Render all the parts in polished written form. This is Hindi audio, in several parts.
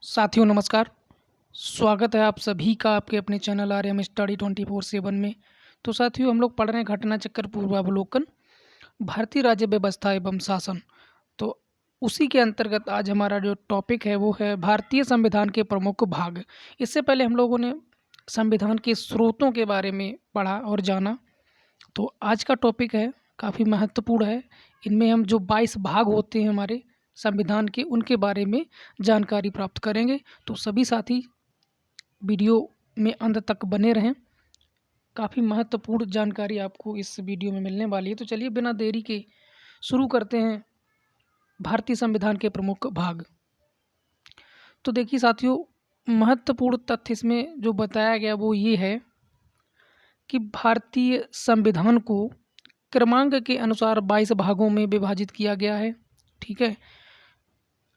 साथियों नमस्कार। स्वागत है आप सभी का आपके अपने चैनल आर्यम स्टडी 24/7 में। तो साथियों हम लोग पढ़ रहे हैं घटना चक्र पूर्वावलोकन भारतीय राज्य व्यवस्था एवं शासन। तो उसी के अंतर्गत आज हमारा जो टॉपिक है वो है भारतीय संविधान के प्रमुख भाग। इससे पहले हम लोगों ने संविधान के स्रोतों के बारे में पढ़ा और जाना। तो आज का टॉपिक है काफ़ी महत्वपूर्ण है। इनमें हम जो 22 भाग होते हैं हमारे संविधान के उनके बारे में जानकारी प्राप्त करेंगे। तो सभी साथी वीडियो में अंत तक बने रहें। काफ़ी महत्वपूर्ण जानकारी आपको इस वीडियो में मिलने वाली है। तो चलिए बिना देरी के शुरू करते हैं भारतीय संविधान के प्रमुख भाग। तो देखिए साथियों, महत्वपूर्ण तथ्य इसमें जो बताया गया वो ये है कि भारतीय संविधान को क्रमांक के अनुसार 22 भागों में विभाजित किया गया है। ठीक है,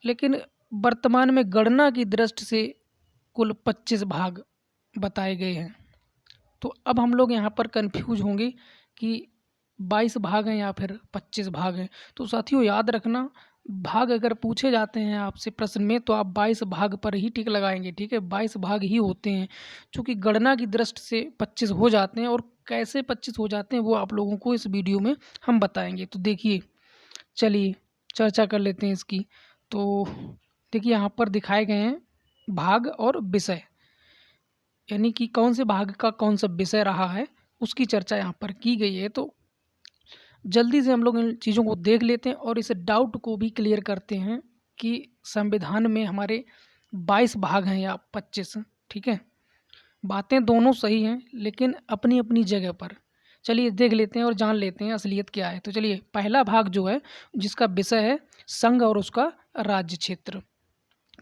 लेकिन वर्तमान में गणना की दृष्टि से कुल 25 भाग बताए गए हैं। तो अब हम लोग यहाँ पर कंफ्यूज होंगे कि 22 भाग हैं या फिर 25 भाग हैं। तो साथियों याद रखना, भाग अगर पूछे जाते हैं आपसे प्रश्न में तो आप 22 भाग पर ही टिक लगाएंगे। ठीक है, 22 भाग ही होते हैं। चूँकि गणना की दृष्टि से 25 हो जाते हैं और कैसे 25 हो जाते हैं वो आप लोगों को इस वीडियो में हम बताएंगे। तो देखिए, चलिए चर्चा कर लेते हैं इसकी। तो देखिए यहाँ पर दिखाए गए हैं भाग और विषय, यानी कि कौन से भाग का कौन सा विषय रहा है उसकी चर्चा यहाँ पर की गई है। तो जल्दी से हम लोग इन चीज़ों को देख लेते हैं और इस डाउट को भी क्लियर करते हैं कि संविधान में हमारे 22 भाग हैं या 25। ठीक है, बातें दोनों सही हैं लेकिन अपनी अपनी जगह पर। चलिए देख लेते हैं और जान लेते हैं असलियत क्या है। तो चलिए, पहला भाग जो है जिसका विषय है संघ और उसका राज्य क्षेत्र,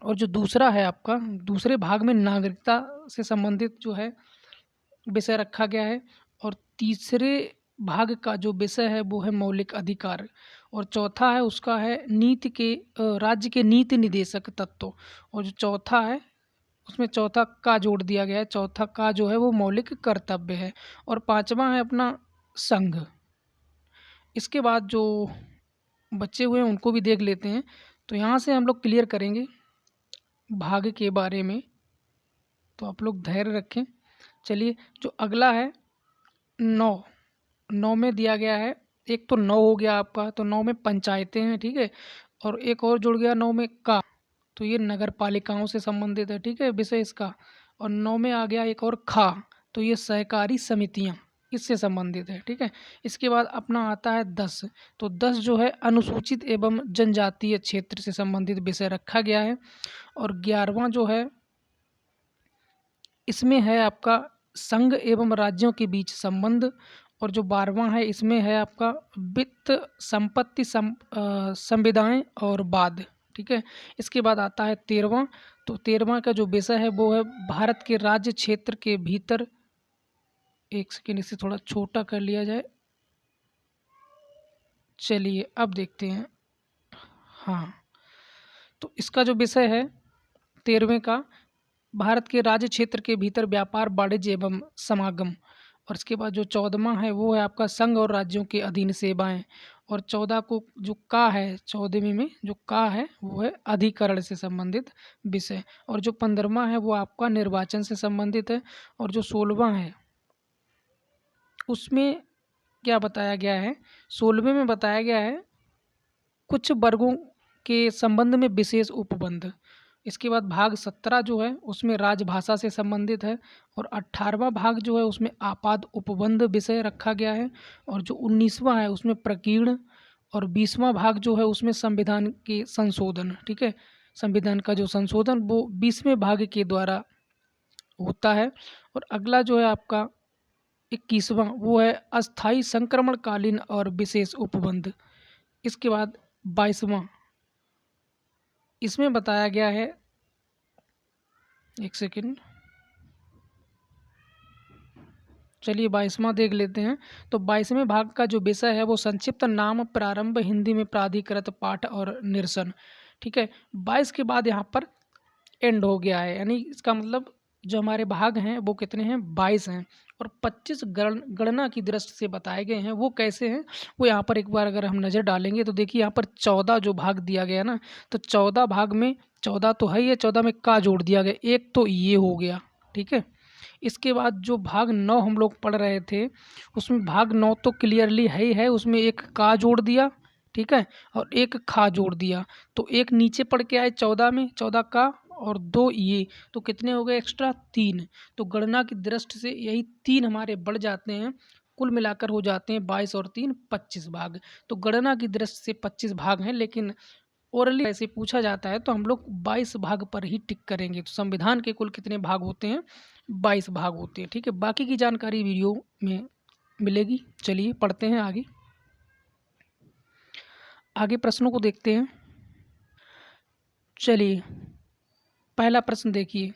और जो दूसरा है आपका दूसरे भाग में नागरिकता से संबंधित जो है विषय रखा गया है, और तीसरे भाग का जो विषय है वो है मौलिक अधिकार, और चौथा है उसका है नीति के राज्य के नीति निदेशक तत्व, और जो चौथा है उसमें चौथा का जोड़ दिया गया है। चौथा का जो है वो मौलिक कर्तव्य है, और पांचवा है अपना संघ। इसके बाद जो बचे हुए हैं उनको भी देख लेते हैं। तो यहाँ से हम लोग क्लियर करेंगे भाग के बारे में, तो आप लोग धैर्य रखें। चलिए, जो अगला है 9 में दिया गया है। एक तो 9 हो गया आपका, तो 9 में पंचायतें हैं। ठीक है, और एक और जुड़ गया 9 में का, तो ये नगर पालिकाओं से संबंधित है। ठीक है, विषय इसका। और 9 में आ गया एक और खा, तो ये सहकारी समितियां इससे संबंधित है। ठीक है, इसके बाद अपना आता है 10। तो 10 जो है अनुसूचित एवं जनजातीय क्षेत्र से संबंधित विषय रखा गया है। और 11वां जो है इसमें है आपका संघ एवं राज्यों के बीच संबंध, और जो 12वां है इसमें है आपका वित्त संपत्ति संविदाएं और बाद। ठीक है, इसके बाद आता है 13वां। तो 13वां का जो विषय है वो है भारत के राज्य क्षेत्र के भीतर, एक सेकेंड इसे थोड़ा छोटा कर लिया जाए। चलिए अब देखते हैं। हाँ, तो इसका जो विषय है 13वें का, भारत के राज्य क्षेत्र के भीतर व्यापार वाणिज्य एवं समागम। और इसके बाद जो 14वां है वो है आपका संघ और राज्यों के अधीन सेवाएं। और 14 को जो का है, 14वीं में जो का है वो है अधिकरण से संबंधित विषय। और जो 15वां है वो आपका निर्वाचन से संबंधित है। और जो 16वां है उसमें क्या बताया गया है, 16वें में बताया गया है कुछ वर्गों के संबंध में विशेष उपबंध। इसके बाद भाग 17 जो है उसमें राजभाषा से संबंधित है। और 18वां भाग जो है उसमें आपात उपबंध विषय रखा गया है। और जो 19वां है उसमें प्रकीर्ण। और 20वां भाग जो है उसमें संविधान के संशोधन। ठीक है, संविधान का जो संशोधन वो 20वें भाग के द्वारा होता है। और अगला जो है आपका 21वां वो है अस्थायी संक्रमणकालीन और विशेष उपबंध। इसके बाद 22वां इसमें बताया गया है, एक सेकेंड, चलिए 22वां देख लेते हैं। तो 22वें भाग का जो विषय है वो संक्षिप्त नाम प्रारंभ हिंदी में प्राधिकृत पाठ और निरसन। ठीक है, 22 के बाद यहाँ पर एंड हो गया है, यानी इसका मतलब जो हमारे भाग हैं वो कितने हैं, 22 हैं। और 25 गणना की दृष्टि से बताए गए हैं। वो कैसे हैं वो यहाँ पर एक बार अगर हम नज़र डालेंगे तो देखिए यहाँ पर 14 जो भाग दिया गया ना, तो 14 भाग में 14 तो है ही है, 14 में का जोड़ दिया गया, एक तो ये हो गया, ठीक है। इसके बाद जो भाग 9 हम लोग पढ़ रहे थे, उसमें भाग 9 तो क्लियरली है ही है, उसमें एक का जोड़ दिया, ठीक है, और एक खा जोड़ दिया, तो एक नीचे पढ़ के आए 14 में, 14 का और 2 ये, तो कितने हो गए एक्स्ट्रा 3। तो गणना की दृष्टि से यही 3 हमारे बढ़ जाते हैं, कुल मिलाकर हो जाते हैं 22 और 3 25 भाग। तो गणना की दृष्टि से 25 भाग हैं, लेकिन ओरली ऐसे पूछा जाता है तो हम लोग 22 भाग पर ही टिक करेंगे। तो संविधान के कुल कितने भाग होते हैं? 22 भाग होते हैं, ठीक है। बाकी की जानकारी वीडियो में मिलेगी। चलिए पढ़ते हैं आगे। आगे प्रश्नों को देखते हैं। चलिए पहला प्रश्न देखिए।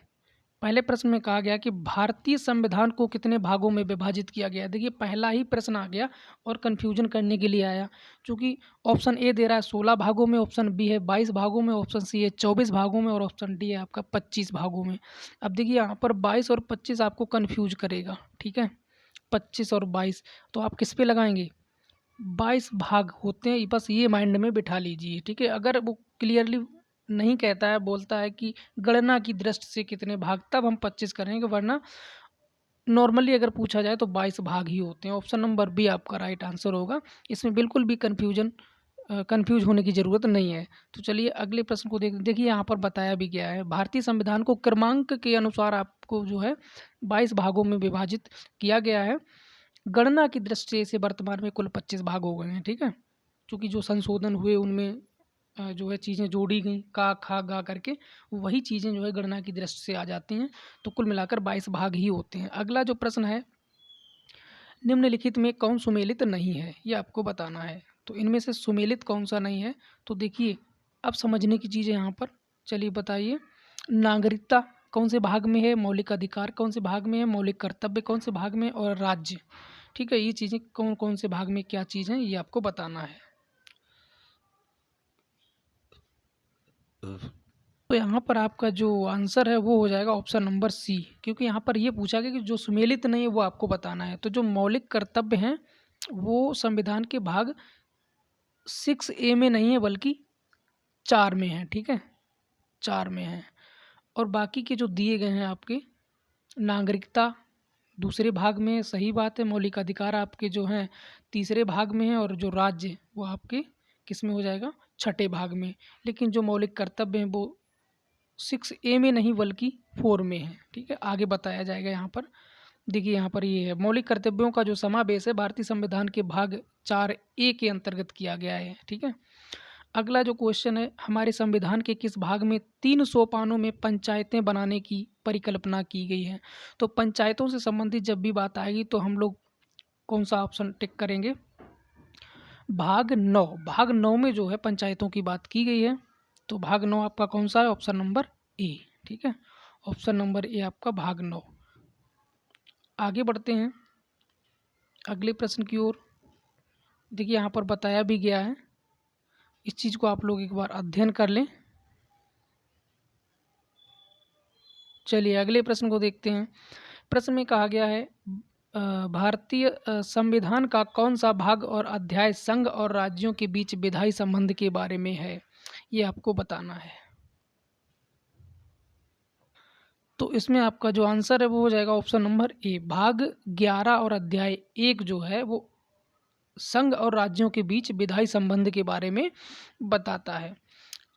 पहले प्रश्न में कहा गया कि भारतीय संविधान को कितने भागों में विभाजित किया गया है। देखिए पहला ही प्रश्न आ गया और कन्फ्यूजन करने के लिए आया, क्योंकि ऑप्शन ए दे रहा है 16 भागों में, ऑप्शन बी है 22 भागों में, ऑप्शन सी है 24 भागों में और ऑप्शन डी है आपका 25 भागों में। अब देखिए यहाँ पर 22 और 25 आपको कन्फ्यूज करेगा, ठीक है। 25 और 22 तो आप किस पे लगाएंगे? 22 भाग होते हैं, बस ये माइंड में बिठा लीजिए, ठीक है। अगर वो क्लियरली नहीं कहता है, बोलता है कि गणना की दृष्टि से कितने भाग, तब हम 25 करेंगे, वरना नॉर्मली अगर पूछा जाए तो 22 भाग ही होते हैं। ऑप्शन नंबर बी आपका राइट आंसर होगा। इसमें बिल्कुल भी कंफ्यूज होने की ज़रूरत नहीं है। तो चलिए अगले प्रश्न को देखिए यहाँ पर बताया भी गया है, भारतीय संविधान को क्रमांक के अनुसार आपको जो है 22 भागों में विभाजित किया गया है। गणना की दृष्टि से वर्तमान में कुल 25 भाग हो गए हैं, ठीक है। क्योंकि जो संशोधन हुए उनमें जो है चीज़ें जोड़ी गई का खा गा करके, वही चीज़ें जो है गणना की दृष्टि से आ जाती हैं। तो कुल मिलाकर 22 भाग ही होते हैं। अगला जो प्रश्न है, निम्नलिखित में कौन सुमेलित नहीं है, ये आपको बताना है। तो इनमें से सुमेलित कौन सा नहीं है? तो देखिए अब समझने की चीज़ है यहाँ पर। चलिए बताइए, नागरिकता कौन से भाग में है, मौलिक अधिकार कौन से भाग में है, मौलिक कर्तव्य कौन से भाग में, और राज्य, ठीक है। ये चीज़ें कौन कौन से भाग में क्या चीज़ हैं, ये आपको बताना है। तो यहाँ पर आपका जो आंसर है वो हो जाएगा ऑप्शन नंबर सी, क्योंकि यहाँ पर ये पूछा गया कि जो सुमेलित नहीं है वो आपको बताना है। तो जो मौलिक कर्तव्य हैं वो संविधान के भाग 6A में नहीं है, बल्कि 4 में है, ठीक है, 4 में है। और बाकी के जो दिए गए हैं आपके, नागरिकता दूसरे भाग में है, सही बात है। मौलिक अधिकार आपके जो हैं तीसरे भाग में है, और जो राज्य वो आपके किस में हो जाएगा? छठे भाग में। लेकिन जो मौलिक कर्तव्य हैं वो 6A में नहीं बल्कि 4 में है, ठीक है। आगे बताया जाएगा यहाँ पर। देखिए यहाँ पर ये है, मौलिक कर्तव्यों का जो समावेश है भारतीय संविधान के भाग 4A के अंतर्गत किया गया है, ठीक है। अगला जो क्वेश्चन है, हमारे संविधान के किस भाग में 3 सोपानों में पंचायतें बनाने की परिकल्पना की गई है? तो पंचायतों से संबंधित जब भी बात आएगी तो हम लोग कौन सा ऑप्शन टिक करेंगे? भाग 9। भाग 9 में जो है पंचायतों की बात की गई है। तो भाग 9 आपका कौन सा है? ऑप्शन नंबर ए, ठीक है। ऑप्शन नंबर ए आपका भाग 9। आगे बढ़ते हैं अगले प्रश्न की ओर। देखिए यहाँ पर बताया भी गया है, इस चीज़ को आप लोग एक बार अध्ययन कर लें। चलिए अगले प्रश्न को देखते हैं। प्रश्न में कहा गया है, भारतीय संविधान का कौन सा भाग और अध्याय संघ और राज्यों के बीच विधायी संबंध के बारे में है? ये आपको बताना है। तो इसमें आपका जो आंसर है वो हो जाएगा ऑप्शन नंबर ए, भाग 11 और अध्याय 1 जो है वो संघ और राज्यों के बीच विधायी संबंध के बारे में बताता है।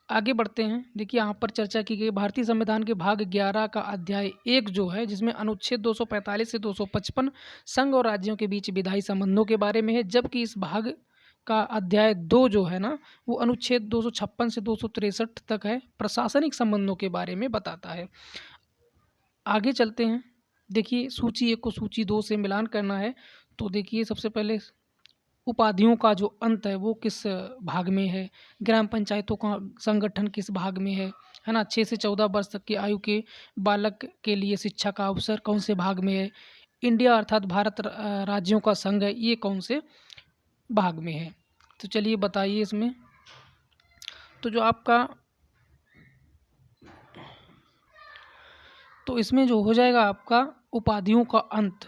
आगे बढ़ते हैं। देखिए यहाँ पर चर्चा की गई भारतीय संविधान के भाग 11 का अध्याय 1 जो है, जिसमें अनुच्छेद 245 से 255 संघ और राज्यों के बीच विधायी संबंधों के बारे में है। जबकि इस भाग का अध्याय 2 जो है ना, वो अनुच्छेद 256 से 263 तक है, प्रशासनिक संबंधों के बारे में बताता है। आगे चलते हैं। देखिए सूची 1 को सूची 2 से मिलान करना है। तो देखिए सबसे पहले उपाधियों का जो अंत है वो किस भाग में है, ग्राम पंचायतों का संगठन किस भाग में है ना, 6 से 14 वर्ष तक की आयु के बालक के लिए शिक्षा का अवसर कौन से भाग में है, इंडिया अर्थात भारत राज्यों का संघ है, ये कौन से भाग में है? तो चलिए बताइए इसमें। तो जो आपका तो इसमें जो हो जाएगा आपका उपाधियों का अंत,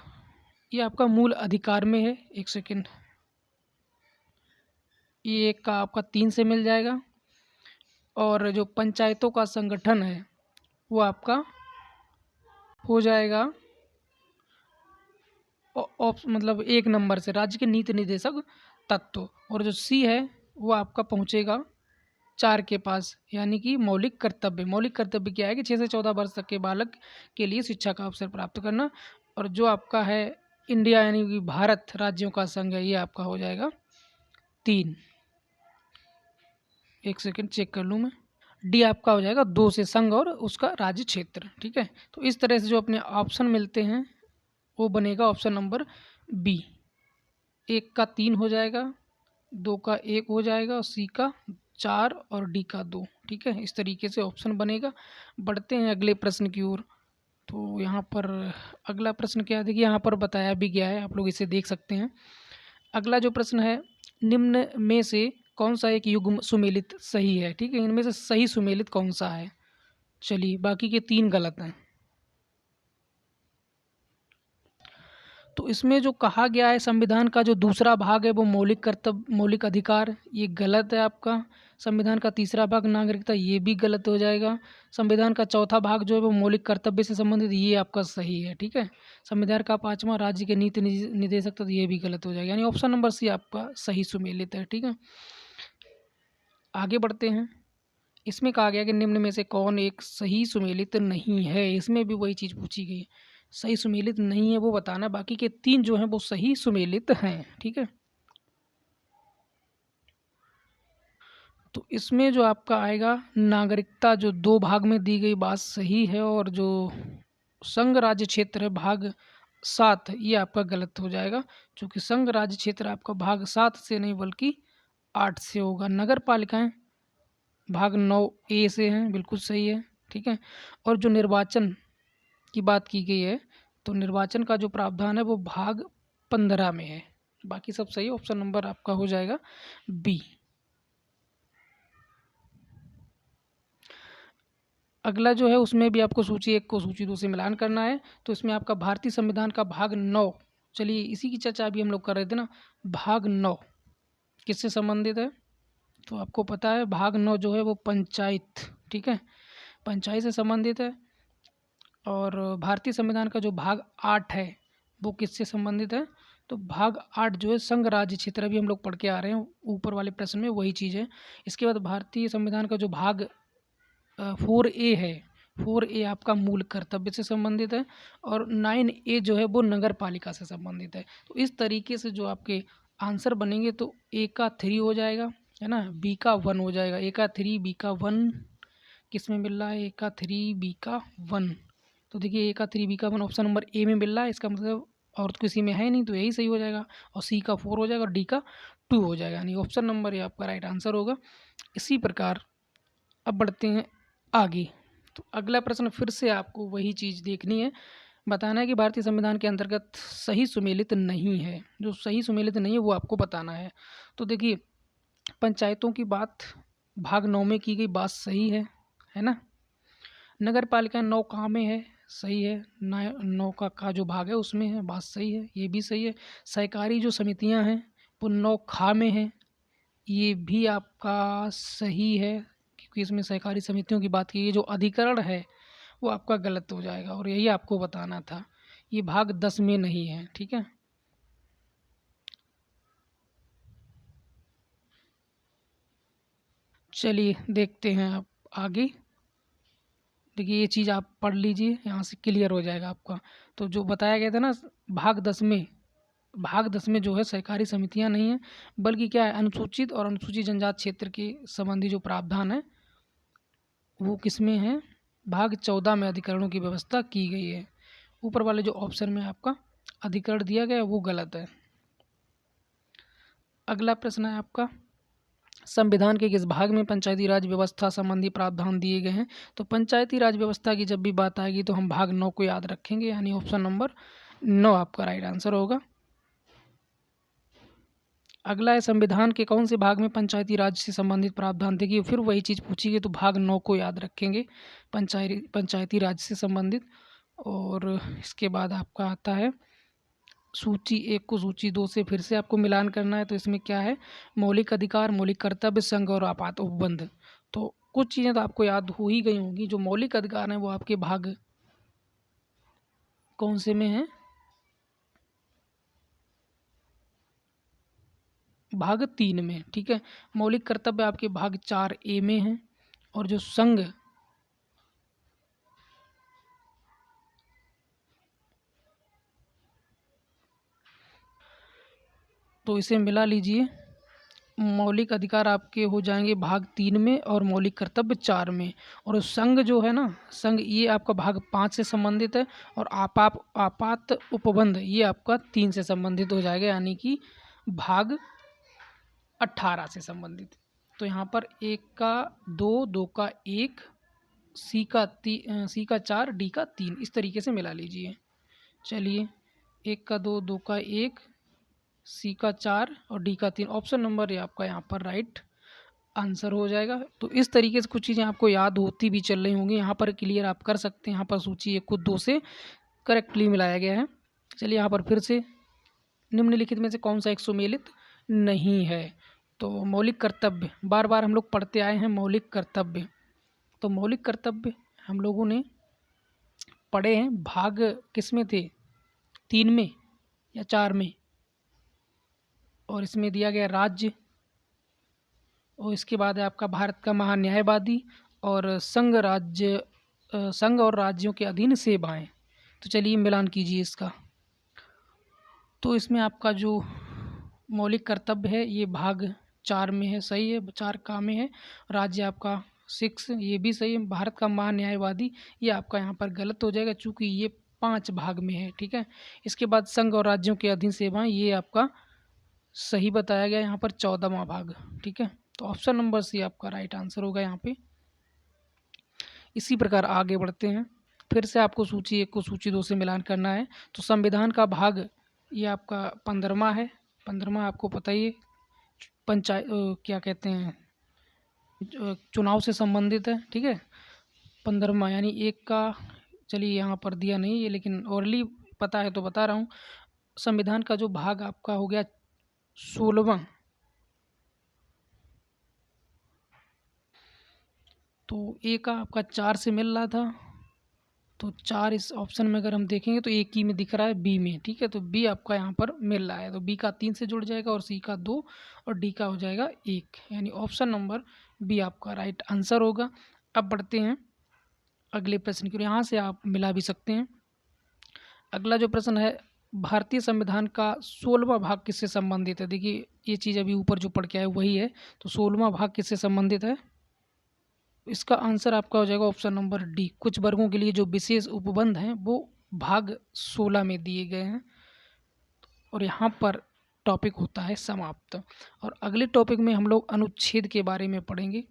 ये आपका मूल अधिकार में है। एक सेकेंड, ये एक का आपका 3 से मिल जाएगा। और जो पंचायतों का संगठन है वो आपका हो जाएगा मतलब 1 नंबर से राज्य के नीति निर्देशक तत्व। और जो सी है वो आपका पहुँचेगा 4 के पास, यानी कि मौलिक कर्तव्य। मौलिक कर्तव्य क्या है कि 6 से 14 वर्ष तक के बालक के लिए शिक्षा का अवसर प्राप्त करना। और जो आपका है इंडिया यानी कि भारत राज्यों का संघ है, ये आपका हो जाएगा 3। 1 सेकंड चेक कर लूँ मैं। डी आपका हो जाएगा 2 से संघ और उसका राज्य क्षेत्र। ठीक है, तो इस तरह से जो अपने ऑप्शन मिलते हैं वो बनेगा ऑप्शन नंबर बी। 1 का 3 हो जाएगा, 2 का 1 हो जाएगा और सी का 4 और डी का 2। ठीक है, इस तरीके से ऑप्शन बनेगा। बढ़ते हैं अगले प्रश्न की ओर। तो यहाँ पर अगला प्रश्न क्या है, देखिए यहाँ पर बताया भी गया है, आप लोग इसे देख सकते हैं। अगला जो प्रश्न है, निम्न में से कौन सा एक युग्म सुमेलित सही है। ठीक है, इनमें से सही सुमेलित कौन सा है। चलिए, बाकी के 3 गलत हैं। तो इसमें जो कहा गया है संविधान का जो दूसरा भाग है वो मौलिक कर्तव्य मौलिक अधिकार, ये गलत है आपका। संविधान का तीसरा भाग नागरिकता, ये भी गलत हो जाएगा। संविधान का चौथा भाग जो है वो मौलिक कर्तव्य से संबंधित, ये आपका सही है। ठीक है, संविधान का 5वां राज्य के नीति निर्देशक तत्व, ये भी गलत हो जाएगा, यानी ऑप्शन नंबर सी आपका सही सुमेलित है। ठीक है, आगे बढ़ते हैं। इसमें कहा गया कि निम्न में से कौन एक सही सुमेलित नहीं है। इसमें भी वही चीज़ पूछी गई है, सही सुमेलित नहीं है वो बताना, बाकी के 3 जो हैं वो सही सुमेलित हैं। ठीक है, तो इसमें जो आपका आएगा नागरिकता, जो 2 भाग में दी गई बात सही है, और जो संघ राज्य क्षेत्र है भाग 7, ये आपका गलत हो जाएगा, क्योंकि संघ राज्य क्षेत्र आपका भाग 7 से नहीं बल्कि 8 से होगा। नगर पालिकाएँ भाग 9 ए से हैं, बिल्कुल सही है। ठीक है, और जो निर्वाचन की बात की गई है, तो निर्वाचन का जो प्रावधान है वो भाग 15 में है। बाकी सब सही, ऑप्शन नंबर आपका हो जाएगा बी। अगला जो है उसमें भी आपको सूची 1 को सूची 2 से मिलान करना है। तो इसमें आपका भारतीय संविधान का भाग 9, चलिए इसी की चर्चा अभी हम लोग कर रहे थे ना। भाग 9 किससे संबंधित है, तो आपको पता है भाग 9 जो है वो पंचायत, ठीक है, पंचायत से संबंधित है। और भारतीय संविधान का जो भाग 8 है वो किससे संबंधित है, तो भाग 8 जो है संघ राज्य क्षेत्र, अभी हम लोग पढ़ के आ रहे हैं ऊपर वाले प्रश्न में वही चीज़ है। इसके बाद भारतीय संविधान का जो भाग 4A है, 4A आपका मूल कर्तव्य से संबंधित है, और 9A जो है वो नगर पालिका से संबंधित है। तो इस तरीके से जो आपके आंसर बनेंगे, तो A का 3 हो जाएगा, है ना, B का 1 हो जाएगा। A का 3, B का 1 किस में मिल रहा है, A का 3, B का 1। तो देखिए A का 3, B का 1 ऑप्शन नंबर A में मिल रहा है, इसका मतलब और तो किसी में है नहीं, तो यही सही हो जाएगा। और C का 4 हो जाएगा और D का 2 हो जाएगा, यानी ऑप्शन नंबर ये आपका राइट आंसर होगा। इसी प्रकार अब बढ़ते हैं आगे। तो अगला प्रश्न फिर से आपको वही चीज़ देखनी है, बताना है कि भारतीय संविधान के अंतर्गत सही सुमेलित नहीं है। जो सही सुमेलित नहीं है वो आपको बताना है। तो देखिए, पंचायतों की बात भाग 9 में की गई, बात सही है ना। नगर पालिका 9 कहाँ में है, सही है। 9 का जो भाग है उसमें है, बात सही है, ये भी सही है। सहकारी जो समितियां हैं वो 9 खा में है, ये भी आपका सही है, क्योंकि इसमें सहकारी समितियों की बात की गई। जो अधिकरण है वो आपका गलत हो जाएगा, और यही आपको बताना था, ये भाग 10 में नहीं है। ठीक है, चलिए देखते हैं आप आगे। देखिए ये चीज़ आप पढ़ लीजिए, यहाँ से क्लियर हो जाएगा आपका। तो जो बताया गया था ना, भाग 10 में, भाग 10 में जो है सहकारी समितियां नहीं है, बल्कि क्या है, अनुसूचित और अनुसूचित जनजाति क्षेत्र के संबंधी जो प्रावधान है वो किस में है, भाग 14 में अधिकरणों की व्यवस्था की गई है। ऊपर वाले जो ऑप्शन में आपका अधिकरण दिया गया है वो गलत है। अगला प्रश्न है आपका, संविधान के किस भाग में पंचायती राज व्यवस्था संबंधी प्रावधान दिए गए हैं। तो पंचायती राज व्यवस्था की जब भी बात आएगी तो हम भाग 9 को याद रखेंगे, यानी ऑप्शन नंबर 9 आपका राइट आंसर होगा। अगला है, संविधान के कौन से भाग में पंचायती राज से संबंधित प्रावधान, देखिए फिर वही चीज़ पूछी गई, तो भाग 9 को याद रखेंगे, पंचायती राज से संबंधित। और इसके बाद आपका आता है सूची 1 को सूची 2 से फिर से आपको मिलान करना है। तो इसमें क्या है, मौलिक अधिकार, मौलिक कर्तव्य, संघ और आपात उपबंध। तो कुछ चीज़ें तो आपको याद हो ही गई होंगी। जो मौलिक अधिकार हैं वो आपके भाग कौन से में हैं? भाग 3 में, ठीक है। मौलिक कर्तव्य आपके भाग 4A में हैं। और जो संघ तो इसे मिला लीजिए। मौलिक अधिकार आपके हो जाएंगे भाग 3 में और मौलिक कर्तव्य 4 में। और संघ जो है ना, संघ ये आपका भाग 5 से संबंधित है। और आपात उपबंध ये आपका 3 से संबंधित हो जाएगा, यानी कि भाग 18 से संबंधित। तो यहाँ पर 1 का 2, 2 का 1, सी का 4, डी का 3, इस तरीके से मिला लीजिए। चलिए, 1 का 2, 2 का 1, सी का 4 और डी का 3, ऑप्शन नंबर ये आपका यहाँ पर राइट आंसर हो जाएगा। तो इस तरीके से कुछ चीज़ें आपको याद होती भी चल रही होंगी, यहाँ पर क्लियर आप कर सकते हैं। यहाँ पर सूची 1 को 2 से करेक्टली मिलाया गया है। चलिए, यहाँ पर फिर से निम्नलिखित में से कौन सा एक सुमेलित नहीं है? तो मौलिक कर्तव्य बार बार हम लोग पढ़ते आए हैं, मौलिक कर्तव्य। तो मौलिक कर्तव्य हम लोगों ने पढ़े हैं, भाग किस में थे? 3 में या 4 में? और इसमें दिया गया राज्य, और इसके बाद है आपका भारत का महान्यायवादी और संघ और राज्यों के अधीन सेवाएं। तो चलिए मिलान कीजिए इसका। तो इसमें आपका जो मौलिक कर्तव्य है ये भाग 4 में है, सही है, 4 का में है। राज्य आपका 6, ये भी सही है। भारत का महान्यायवादी ये आपका यहाँ पर गलत हो जाएगा, चूँकि ये 5 भाग में है, ठीक है। इसके बाद संघ और राज्यों के अधीन सेवाएं ये आपका सही बताया गया यहाँ पर 14वां भाग, ठीक है। तो ऑप्शन नंबर सी आपका राइट आंसर होगा यहाँ पे। इसी प्रकार आगे बढ़ते हैं। फिर से आपको सूची 1 को सूची 2 से मिलान करना है। तो संविधान का भाग ये आपका 15वां है। 15वां आपको पता ही है, क्या कहते हैं, चुनाव से संबंधित है, ठीक है। 15वां यानी 1 का, चलिए यहाँ पर दिया नहीं है लेकिन ओरली पता है तो बता रहा हूँ। संविधान का जो भाग आपका हो गया 16वां। तो ए का आपका 4 से मिल रहा था, तो 4 इस ऑप्शन में अगर हम देखेंगे तो एक ही में दिख रहा है, बी में, ठीक है। तो बी आपका यहाँ पर मिल रहा है, तो बी का 3 से जुड़ जाएगा और सी का 2 और डी का हो जाएगा 1, यानी ऑप्शन नंबर बी आपका राइट आंसर होगा। अब बढ़ते हैं अगले प्रश्न की ओर, यहाँ से आप मिला भी सकते हैं। अगला जो प्रश्न है, भारतीय संविधान का 16वां भाग किससे संबंधित है? देखिए ये चीज़ अभी ऊपर जो पढ़ के आए वही है। तो 16वां भाग किससे संबंधित है? इसका आंसर आपका हो जाएगा ऑप्शन नंबर डी। कुछ वर्गों के लिए जो विशेष उपबंध हैं वो भाग 16 में दिए गए हैं। और यहाँ पर टॉपिक होता है समाप्त। और अगले टॉपिक में हम लोग अनुच्छेद के बारे में पढ़ेंगे।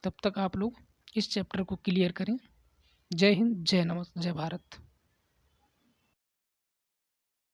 तब तक आप लोग इस चैप्टर को क्लियर करें। जय हिंद, जय भारत।